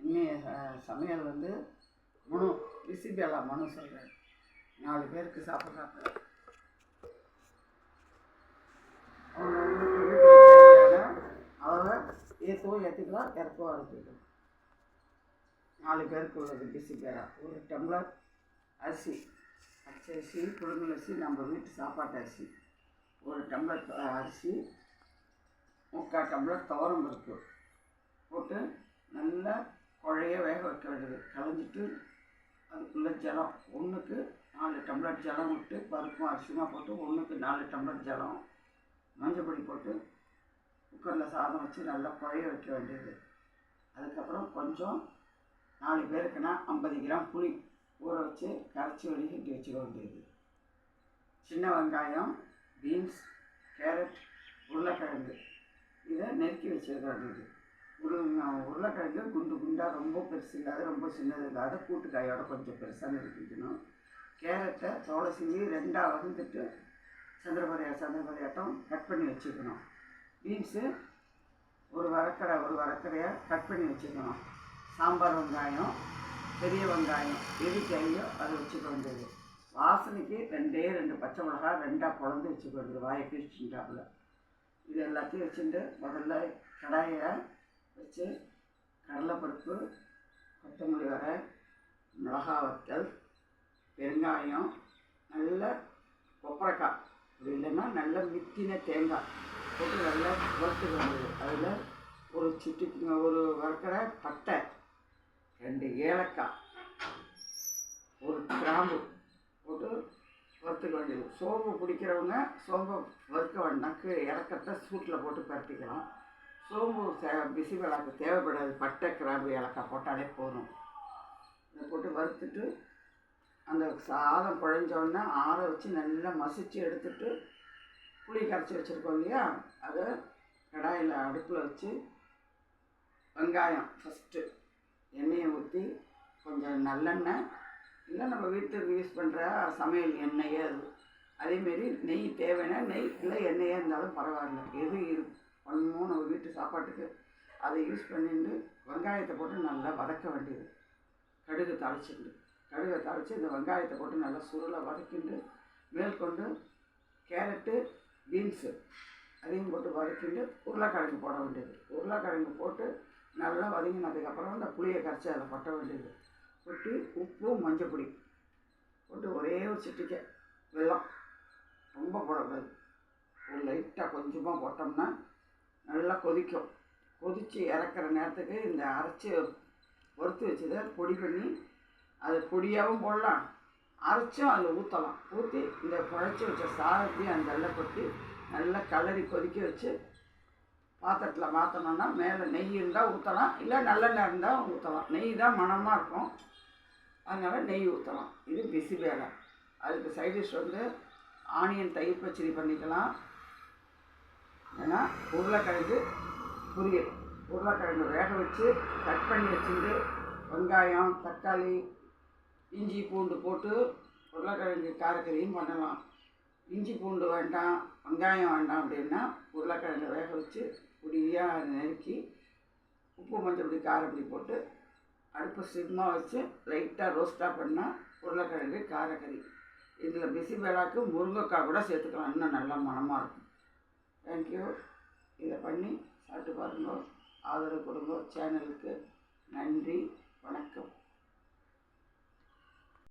இன்னைய சமையல் வந்து மனு பிசிபேலா மனு சொல்கிறேன். 4 பேருக்கு சாப்பிட்றாங்க. அவங்க வீட்டுக்கு தேவையான அளவை ஏற்றவும் ஏற்றிக்கலாம், இறக்கவும் அரைச்சிக்கலாம். 4 பேருக்கு உள்ளது பிசிபேலா. 1 டம்ளர் அரிசி, பச்சரிசி, புழுங்கல் அரிசி, நம்ம வீட்டு சாப்பாட்டு அரிசி. 1 டம்ளர் அரிசி, 3/4 டம்ளர் துவரம் பருப்பு போட்டு நல்லா குழைய வேக வைக்க வேண்டியது. களைஞ்சிட்டு அதுக்குள்ளே ஜலம் 1க்கு 4 டம்ளர் ஜலம் விட்டு பருப்பும் அரிசியுமா போட்டு 1க்கு 4 டம்ளர் ஜலம், மஞ்சள் பொடி போட்டு குக்கரில் சாதம் வச்சு நல்லா குழைய வைக்க வேண்டியது. அதுக்கப்புறம் கொஞ்சம் 4 பேருக்குன்னா 50 கிராம் புளி ஊற வச்சு கரைச்சி வடிகட்டி வச்சுக்க வேண்டியது. சின்ன வெங்காயம், பீன்ஸ், கேரட், உருளைக்கிழங்கு இதை நெருக்கி வச்சுக்க வேண்டியது. உருளைக்கிழங்கு குண்டு குண்டாக, ரொம்ப பெருசு இல்லாத ரொம்ப சின்னது இல்லாத கூட்டுக்காயோட கொஞ்சம் பெருசாக நெருக்கிக்கணும். கேரட்டை தோலை சீவி 2ஆக வகுந்துட்டு சந்திரபரியாட்டம் கட் பண்ணி வச்சுக்கணும். பீன்ஸு ஒரு வரக்கடையாக கட் பண்ணி வச்சுக்கணும். சாம்பார் வெங்காயம், பெரிய வெங்காயம் எது தேவையோ அதை வச்சுக்க வேண்டியது. வாசனைக்கு 2 பச்சை மிளகா 2ஆக குழந்து வச்சுக்க வேண்டியது, வாயை பிரிச்சுட்டாப்புல. இது எல்லாத்தையும் வச்சுட்டு முதல்ல கடாயை வச்சு கடலைப்பருப்பு, கொத்தமல்லி வரை, மிளகா வத்தல், பெருங்காயம், நல்ல கொப்பரைக்காய், அப்படி இல்லைன்னா நல்ல மித்தின தேங்காய் போட்டு நல்லா வறுத்துக்க வேண்டியது. அதில் ஒரு வறுக்கிற பட்டை, 2 ஏலக்காய், 1 கிராம்பு போட்டு வறுத்துக்க வேண்டியது. சோம்பு பிடிக்கிறவங்க சோம்பை வறுக்க வேண்டாம், இறக்கத்தை சூட்டில் போட்டு பரட்டிக்கலாம். சோம்பு பிசிபேலாக்கு தேவைப்படாது, பட்டை கிராம்பு ஏலக்காய் போட்டாலே போதும். இதை போட்டு வறுத்துட்டு அந்த சாதம் குழஞ்சோடனே ஆற வச்சு நல்லா மசிச்சு எடுத்துட்டு புளி கரைச்சி வச்சுருக்கோம் இல்லையா, அதை கடாயில் அடுப்பில் வச்சு வெங்காயம் ஃபஸ்ட்டு எண்ணெயை ஊற்றி கொஞ்சம் நல்லெண்ணெய், இல்லை நம்ம வீட்டுக்கு யூஸ் பண்ணுற சமையல் எண்ணெயே அது, அதேமாரி நெய் தேவைன்னா நெய், இல்லை எண்ணெயாக இருந்தாலும் பரவாயில்ல, எது பண்ணணுமோ நம்ம வீட்டு சாப்பாட்டுக்கு அதை யூஸ் பண்ணிட்டு வெங்காயத்தை போட்டு நல்லா வதக்க வேண்டியது. கடுகை தாளித்து இந்த வெங்காயத்தை போட்டு நல்லா சுருளை வதக்கிண்டு மேற்கொண்டு கேரட்டு, பீன்ஸு அதையும் போட்டு வதக்கிண்டு உருளைக்கிழங்கு போட வேண்டியது. உருளைக்கிழங்கு போட்டு நல்லா வதங்கினதுக்கப்புறம் இந்த புளியை கரைச்சி அதில் கொட்ட வேண்டியது. கொட்டி உப்பு, மஞ்சள் பொடி போட்டு ஒரே ஒரு சிட்டிக்கை வெல்லம், ரொம்ப போடக்கூடாது, ஒரு லைட்டாக கொஞ்சமாக போட்டோம்னா நல்லா கொதிக்கும். கொதித்து இறக்குற நேரத்துக்கு இந்த அரைச்சி வறுத்து வச்சதை பொடி பண்ணி அதை பொடியாகவும் போடலாம், அரைச்சும் அதில் ஊற்றலாம். ஊற்றி இந்த குழச்சி வச்ச சாதத்தையும் அந்த எல்லாம் கொட்டி நல்லா கலரி கொதிக்க வச்சு பாத்திரத்தில் மாற்றணுன்னா மேலே நெய் இருந்தால் ஊற்றலாம், இல்லை நல்லெண்ணெய் இருந்தால் ஊற்றலாம். நெய் தான் மணமாக இருக்கும், அதனால் நெய் ஊற்றலாம். இது பிசிபேலா. அதுக்கு சைடிஷ் வந்து ஆனியன் தயிர் பச்சடி பண்ணிக்கலாம், ஏன்னா உருளைக்கிழங்கு பொரியல். உருளைக்கிழங்கு வேக வச்சு கட் பண்ணி வச்சுட்டு வெங்காயம், தக்காளி, இஞ்சி பூண்டு போட்டு உருளைக்கிழங்கு காரக்கறியும் பண்ணலாம். இஞ்சி பூண்டு வேண்டாம், வெங்காயம் வேண்டாம் அப்படின்னா உருளைக்கிழங்கு வேக வச்சு பொடியாக நறுக்கி உப்பு, மஞ்சள் பொடி, காரப்பொடி போட்டு அடுப்பு சிம்மாக வச்சு லைட்டாக ரோஸ்ட்டாக பண்ணால் உருளைக்கிழங்கு காரக்கறி. இதில் பிசிபேலாவுக்கு முருங்கைக்காய் கூட சேர்த்துக்கலாம், இன்னும் நல்லா மணமாக இருக்கும். தேங்க்யூ. இதை பண்ணி சாப்பிட்டு பாருங்க, ஆதரவு கொடுங்க. சேனலுக்கு நன்றி.